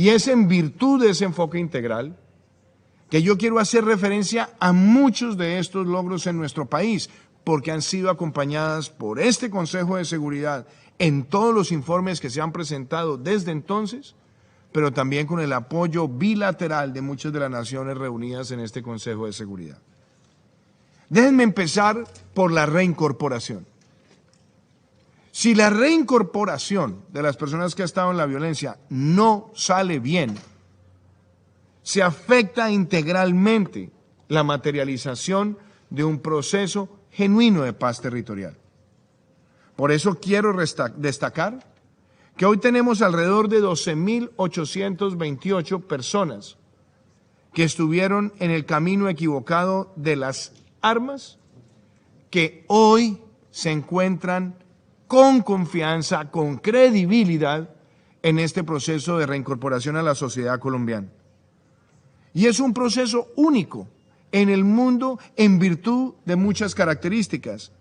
Y es en virtud de ese enfoque integral que yo quiero hacer referencia a muchos de estos logros en nuestro país, porque han sido acompañadas por este Consejo de Seguridad en todos los informes que se han presentado desde entonces, pero también con el apoyo bilateral de muchas de las naciones reunidas en este Consejo de Seguridad. Déjenme empezar por la reincorporación. Si la reincorporación de las personas que han estado en la violencia no sale bien, se afecta integralmente la materialización de un proceso genuino de paz territorial. Por eso quiero destacar que hoy tenemos alrededor de 12.828 personas que estuvieron en el camino equivocado de las armas, que hoy se encuentran con confianza, con credibilidad en este proceso de reincorporación a la sociedad colombiana. Y es un proceso único en el mundo en virtud de muchas características,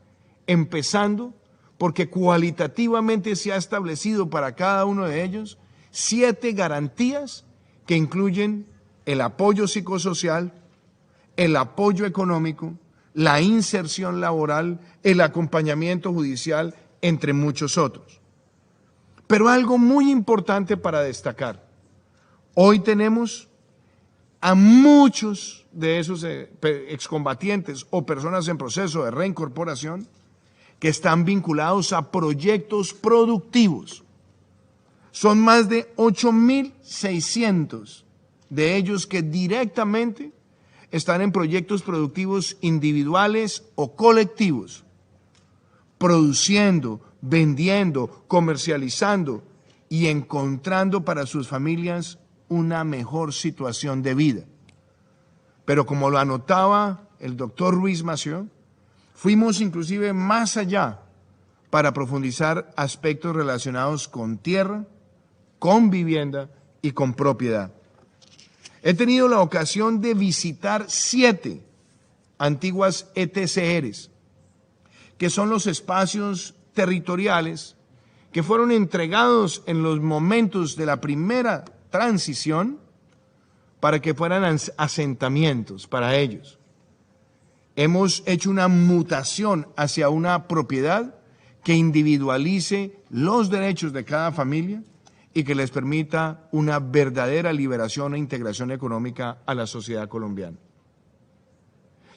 empezando porque cualitativamente se ha establecido para cada uno de ellos 7 garantías que incluyen el apoyo psicosocial, el apoyo económico, la inserción laboral, el acompañamiento judicial, entre muchos otros. Pero algo muy importante para destacar, hoy tenemos a muchos de esos excombatientes o personas en proceso de reincorporación que están vinculados a proyectos productivos. Son más de 8.600 de ellos que directamente están en proyectos productivos individuales o colectivos, produciendo, vendiendo, comercializando y encontrando para sus familias una mejor situación de vida. Pero como lo anotaba el doctor Ruiz Massieu, fuimos inclusive más allá para profundizar aspectos relacionados con tierra, con vivienda y con propiedad. He tenido la ocasión de visitar 7 antiguas ETCRs, que son los espacios territoriales que fueron entregados en los momentos de la primera transición para que fueran asentamientos para ellos. Hemos hecho una mutación hacia una propiedad que individualice los derechos de cada familia y que les permita una verdadera liberación e integración económica a la sociedad colombiana.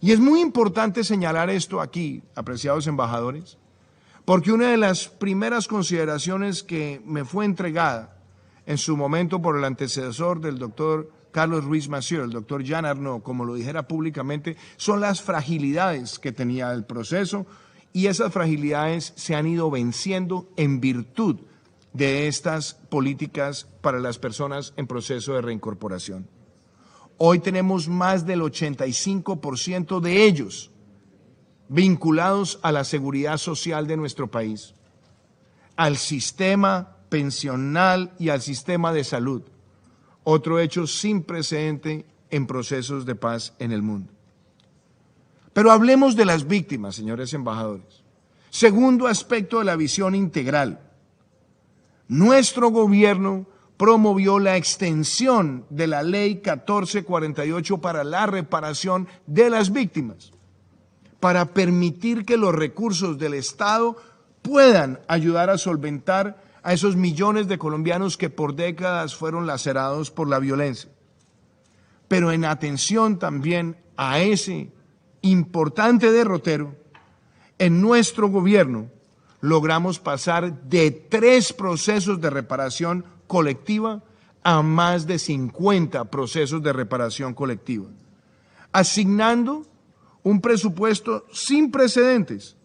Y es muy importante señalar esto aquí, apreciados embajadores, porque una de las primeras consideraciones que me fue entregada en su momento por el antecesor del doctor Carlos Ruiz Massieu, el doctor Jean Arnaud, como lo dijera públicamente, son las fragilidades que tenía el proceso, y esas fragilidades se han ido venciendo en virtud de estas políticas para las personas en proceso de reincorporación. Hoy tenemos más del 85% de ellos vinculados a la seguridad social de nuestro país, al sistema pensional y al sistema de salud, otro hecho sin precedente en procesos de paz en el mundo. Pero hablemos de las víctimas, señores embajadores. Segundo aspecto de la visión integral. Nuestro gobierno promovió la extensión de la Ley 1448 para la reparación de las víctimas, para permitir que los recursos del Estado puedan ayudar a solventar a esos millones de colombianos que por décadas fueron lacerados por la violencia. Pero en atención también a ese importante derrotero, en nuestro gobierno logramos pasar de 3 procesos de reparación colectiva a más de 50 procesos de reparación colectiva, asignando un presupuesto sin precedentes,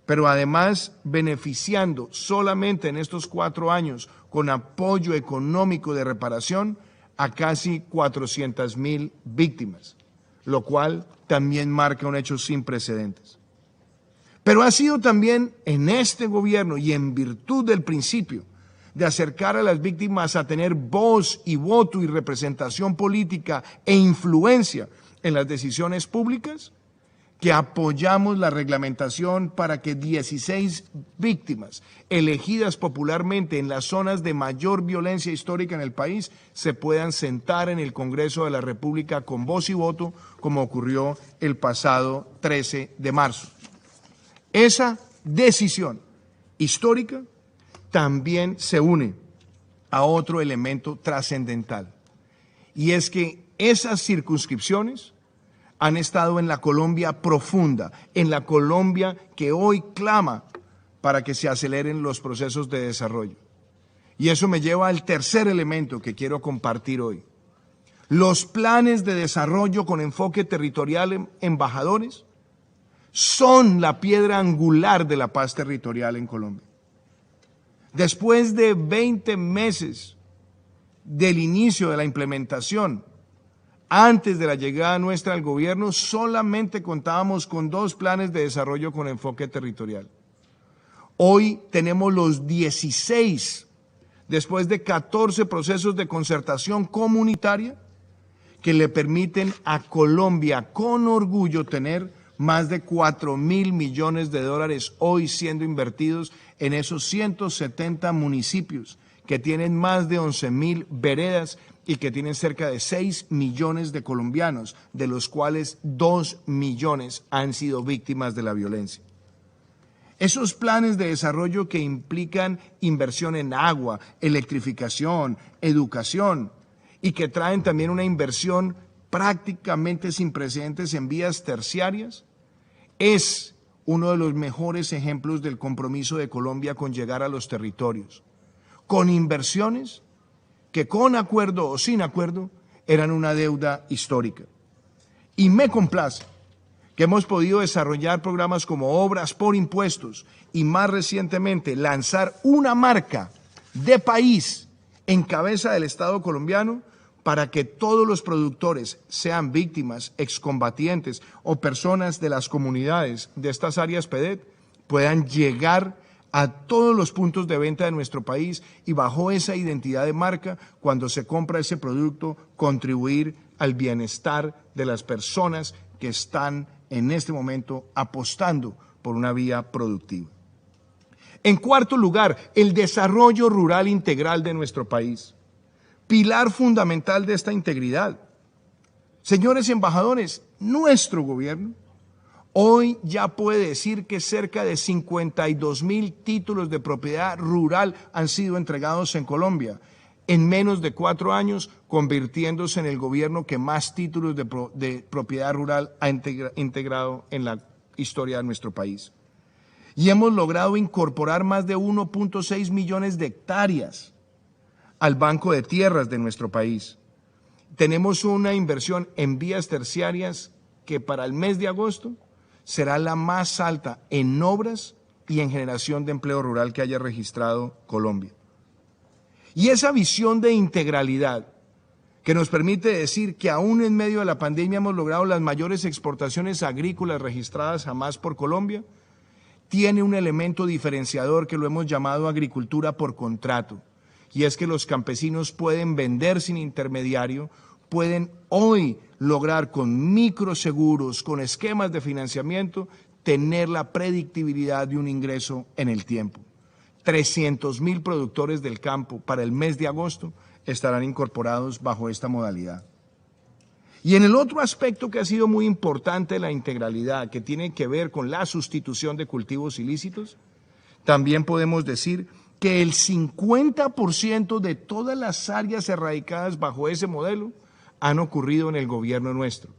pero además beneficiando solamente en estos 4 años con apoyo económico de reparación a casi 400.000 víctimas, lo cual también marca un hecho sin precedentes. Pero ha sido también en este gobierno y en virtud del principio de acercar a las víctimas a tener voz y voto y representación política e influencia en las decisiones públicas, que apoyamos la reglamentación para que 16 víctimas elegidas popularmente en las zonas de mayor violencia histórica en el país se puedan sentar en el Congreso de la República con voz y voto, como ocurrió el pasado 13 de marzo. Esa decisión histórica también se une a otro elemento trascendental, y es que esas circunscripciones han estado en la Colombia profunda, en la Colombia que hoy clama para que se aceleren los procesos de desarrollo. Y eso me lleva al tercer elemento que quiero compartir hoy. Los planes de desarrollo con enfoque territorial, embajadores, son la piedra angular de la paz territorial en Colombia. Después de 20 meses del inicio de la implementación, antes de la llegada nuestra al gobierno, solamente contábamos con 2 planes de desarrollo con enfoque territorial. Hoy tenemos los 16, después de 14 procesos de concertación comunitaria que le permiten a Colombia con orgullo tener más de 4.000 millones de dólares hoy siendo invertidos en esos 170 municipios que tienen más de 11.000 veredas y que tienen cerca de 6 millones de colombianos, de los cuales 2 millones han sido víctimas de la violencia. Esos planes de desarrollo que implican inversión en agua, electrificación, educación, y que traen también una inversión prácticamente sin precedentes en vías terciarias, es uno de los mejores ejemplos del compromiso de Colombia con llegar a los territorios, con inversiones que con acuerdo o sin acuerdo eran una deuda histórica. Y me complace que hemos podido desarrollar programas como Obras por Impuestos y más recientemente lanzar una marca de país en cabeza del Estado colombiano para que todos los productores, sean víctimas, excombatientes o personas de las comunidades de estas áreas PEDET, puedan llegar a todos los puntos de venta de nuestro país y bajo esa identidad de marca, cuando se compra ese producto, contribuir al bienestar de las personas que están en este momento apostando por una vía productiva. En cuarto lugar, el desarrollo rural integral de nuestro país, pilar fundamental de esta integridad. Señores embajadores, nuestro gobierno hoy ya puede decir que cerca de 52.000 títulos de propiedad rural han sido entregados en Colombia, en menos de 4 años, convirtiéndose en el gobierno que más títulos de propiedad rural ha integrado en la historia de nuestro país. Y hemos logrado incorporar más de 1.6 millones de hectáreas al Banco de Tierras de nuestro país. Tenemos una inversión en vías terciarias que para el mes de agosto será la más alta en obras y en generación de empleo rural que haya registrado Colombia. Y esa visión de integralidad que nos permite decir que aún en medio de la pandemia hemos logrado las mayores exportaciones agrícolas registradas jamás por Colombia, tiene un elemento diferenciador que lo hemos llamado agricultura por contrato, y es que los campesinos pueden vender sin intermediario, pueden hoy lograr con microseguros, con esquemas de financiamiento, tener la predictibilidad de un ingreso en el tiempo. 300.000 productores del campo para el mes de agosto estarán incorporados bajo esta modalidad. Y en el otro aspecto que ha sido muy importante de la integralidad, que tiene que ver con la sustitución de cultivos ilícitos, también podemos decir que el 50% de todas las áreas erradicadas bajo ese modelo han ocurrido en el gobierno nuestro,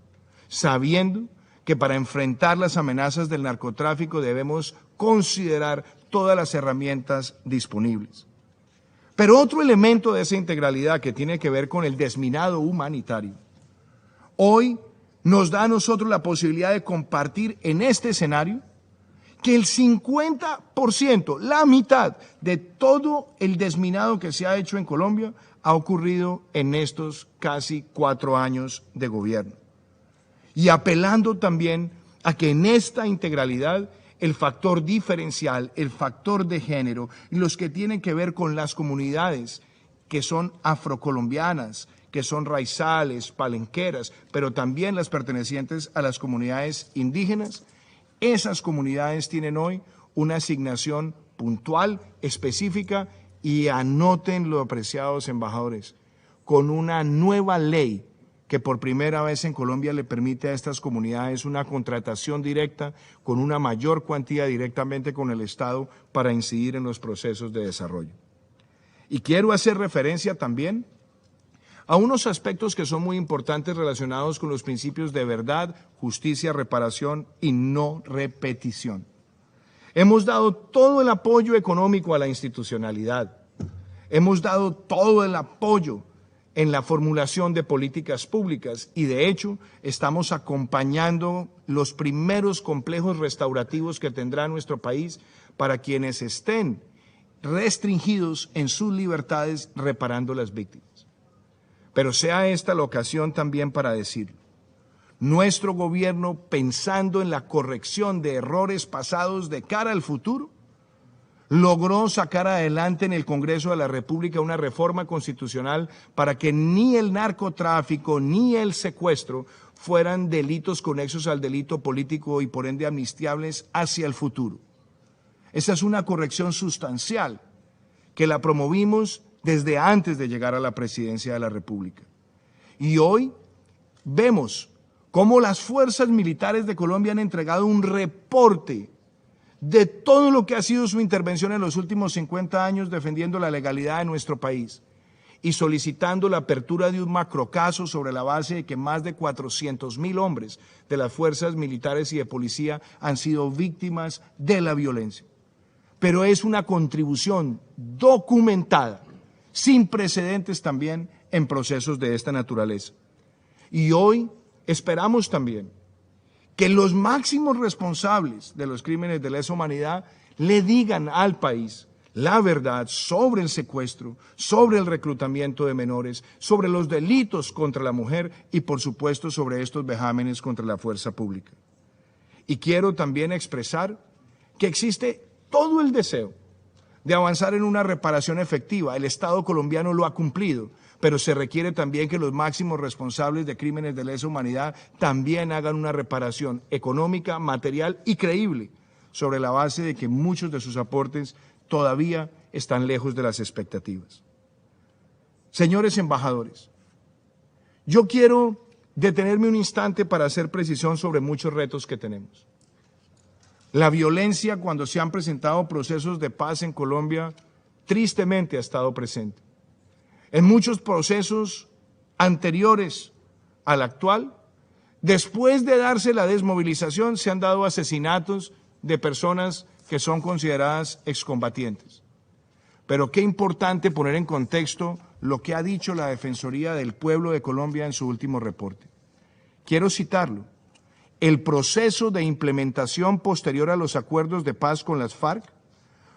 sabiendo que para enfrentar las amenazas del narcotráfico debemos considerar todas las herramientas disponibles. Pero otro elemento de esa integralidad que tiene que ver con el desminado humanitario, hoy nos da a nosotros la posibilidad de compartir en este escenario que el 50%, la mitad de todo el desminado que se ha hecho en Colombia ha ocurrido en estos casi 4 años de gobierno. Y apelando también a que en esta integralidad el factor diferencial, el factor de género y los que tienen que ver con las comunidades que son afrocolombianas, que son raizales, palenqueras, pero también las pertenecientes a las comunidades indígenas, esas comunidades tienen hoy una asignación puntual, específica, y anoten, apreciados embajadores, con una nueva ley que por primera vez en Colombia le permite a estas comunidades una contratación directa con una mayor cuantía directamente con el Estado para incidir en los procesos de desarrollo. Y quiero hacer referencia también a unos aspectos que son muy importantes relacionados con los principios de verdad, justicia, reparación y no repetición. Hemos dado todo el apoyo económico a la institucionalidad. Hemos dado todo el apoyo en la formulación de políticas públicas y de hecho estamos acompañando los primeros complejos restaurativos que tendrá nuestro país para quienes estén restringidos en sus libertades reparando las víctimas. Pero sea esta la ocasión también para decirlo. Nuestro gobierno, pensando en la corrección de errores pasados de cara al futuro, logró sacar adelante en el Congreso de la República una reforma constitucional para que ni el narcotráfico ni el secuestro fueran delitos conexos al delito político y por ende amnistiables hacia el futuro. Esa es una corrección sustancial que la promovimos desde antes de llegar a la presidencia de la República. Y hoy vemos cómo las fuerzas militares de Colombia han entregado un reporte de todo lo que ha sido su intervención en los últimos 50 años defendiendo la legalidad de nuestro país y solicitando la apertura de un macrocaso sobre la base de que más de 400.000 hombres de las fuerzas militares y de policía han sido víctimas de la violencia. Pero es una contribución documentada, sin precedentes también en procesos de esta naturaleza. Y hoy esperamos también que los máximos responsables de los crímenes de lesa humanidad le digan al país la verdad sobre el secuestro, sobre el reclutamiento de menores, sobre los delitos contra la mujer y por supuesto sobre estos vejámenes contra la fuerza pública. Y quiero también expresar que existe todo el deseo de avanzar en una reparación efectiva. El Estado colombiano lo ha cumplido, pero se requiere también que los máximos responsables de crímenes de lesa humanidad también hagan una reparación económica, material y creíble, sobre la base de que muchos de sus aportes todavía están lejos de las expectativas. Señores embajadores, yo quiero detenerme un instante para hacer precisión sobre muchos retos que tenemos. La violencia, cuando se han presentado procesos de paz en Colombia, tristemente ha estado presente. En muchos procesos anteriores al actual, después de darse la desmovilización, se han dado asesinatos de personas que son consideradas excombatientes. Pero qué importante poner en contexto lo que ha dicho la Defensoría del Pueblo de Colombia en su último reporte. Quiero citarlo. El proceso de implementación posterior a los acuerdos de paz con las FARC,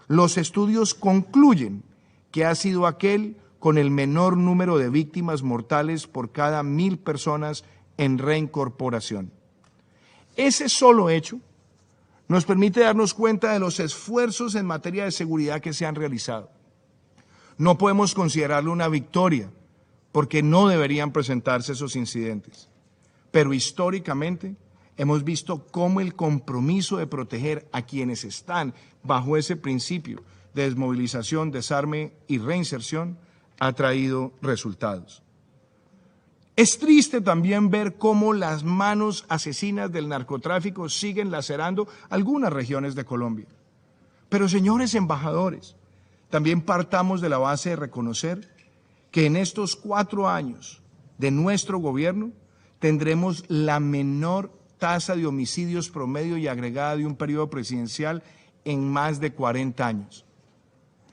los estudios concluyen que ha sido aquel con el menor número de víctimas mortales por cada 1.000 personas en reincorporación. Ese solo hecho nos permite darnos cuenta de los esfuerzos en materia de seguridad que se han realizado. No podemos considerarlo una victoria, porque no deberían presentarse esos incidentes. Pero históricamente hemos visto cómo el compromiso de proteger a quienes están bajo ese principio de desmovilización, desarme y reinserción ha traído resultados. Es triste también ver cómo las manos asesinas del narcotráfico siguen lacerando algunas regiones de Colombia. Pero, señores embajadores, también partamos de la base de reconocer que en estos 4 años de nuestro gobierno tendremos la menor tasa de homicidios promedio y agregada de un periodo presidencial en más de 40 años.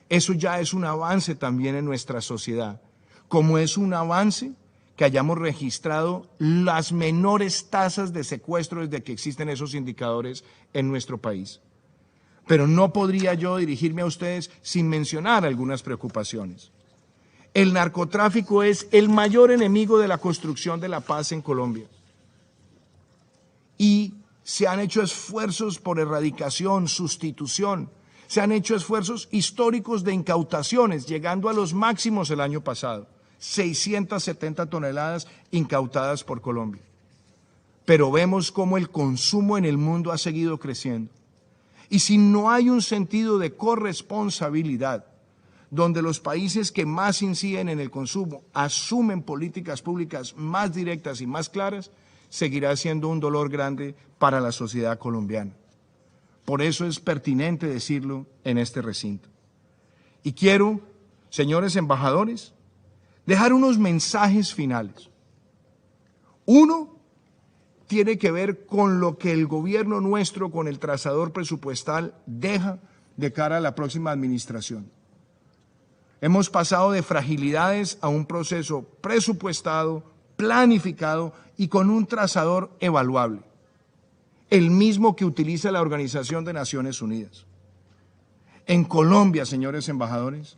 Eso ya es un avance también en nuestra sociedad, como es un avance que hayamos registrado las menores tasas de secuestro desde que existen esos indicadores en nuestro país. Pero no podría yo dirigirme a ustedes sin mencionar algunas preocupaciones. El narcotráfico es el mayor enemigo de la construcción de la paz en Colombia. Y se han hecho esfuerzos por erradicación, sustitución. Se han hecho esfuerzos históricos de incautaciones, llegando a los máximos el año pasado, 670 toneladas incautadas por Colombia. Pero vemos cómo el consumo en el mundo ha seguido creciendo. Y si no hay un sentido de corresponsabilidad, donde los países que más inciden en el consumo asumen políticas públicas más directas y más claras, seguirá siendo un dolor grande para la sociedad colombiana. Por eso es pertinente decirlo en este recinto. Y quiero, señores embajadores, dejar unos mensajes finales. Uno tiene que ver con lo que el gobierno nuestro, con el trazador presupuestal, deja de cara a la próxima administración. Hemos pasado de fragilidades a un proceso presupuestado, planificado y con un trazador evaluable, el mismo que utiliza la Organización de Naciones Unidas. En Colombia, señores embajadores,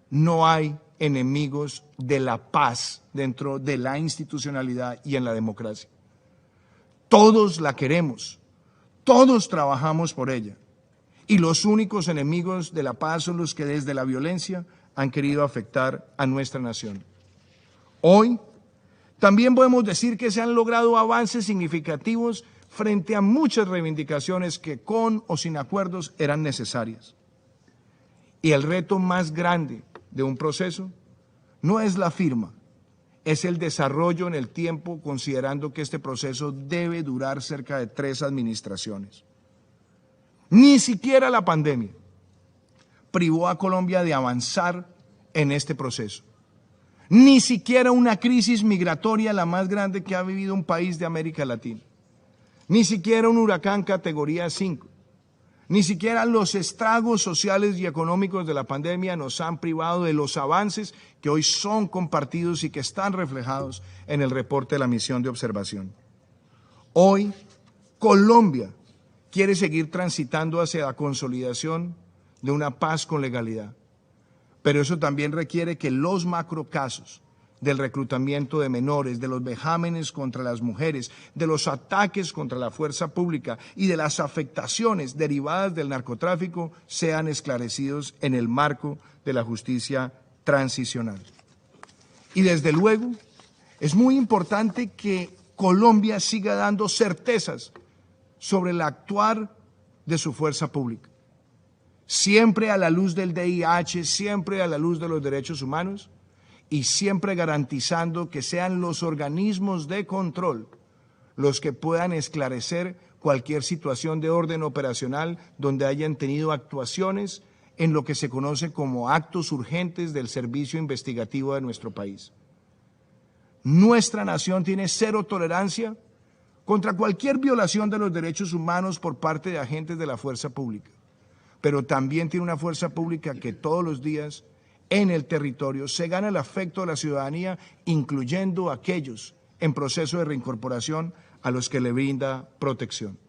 no hay enemigos de la paz dentro de la institucionalidad y en la democracia. Todos la queremos, todos trabajamos por ella, y los únicos enemigos de la paz son los que desde la violencia han querido afectar a nuestra nación. Hoy también podemos decir que se han logrado avances significativos frente a muchas reivindicaciones que con o sin acuerdos eran necesarias. Y el reto más grande de un proceso no es la firma, es el desarrollo en el tiempo, considerando que este proceso debe durar cerca de 3 administraciones. Ni siquiera la pandemia privó a Colombia de avanzar en este proceso. Ni siquiera una crisis migratoria, la más grande que ha vivido un país de América Latina. Ni siquiera un huracán categoría 5. Ni siquiera los estragos sociales y económicos de la pandemia nos han privado de los avances que hoy son compartidos y que están reflejados en el reporte de la misión de observación. Hoy, Colombia quiere seguir transitando hacia la consolidación de una paz con legalidad, pero eso también requiere que los macrocasos del reclutamiento de menores, de los vejámenes contra las mujeres, de los ataques contra la fuerza pública y de las afectaciones derivadas del narcotráfico sean esclarecidos en el marco de la justicia transicional. Y desde luego, es muy importante que Colombia siga dando certezas sobre el actuar de su fuerza pública, siempre a la luz del DIH, siempre a la luz de los derechos humanos, y siempre garantizando que sean los organismos de control los que puedan esclarecer cualquier situación de orden operacional donde hayan tenido actuaciones en lo que se conoce como actos urgentes del servicio investigativo de nuestro país. Nuestra nación tiene 0 tolerancia contra cualquier violación de los derechos humanos por parte de agentes de la fuerza pública, pero también tiene una fuerza pública que todos los días en el territorio se gana el afecto de la ciudadanía, incluyendo a aquellos en proceso de reincorporación a los que le brinda protección.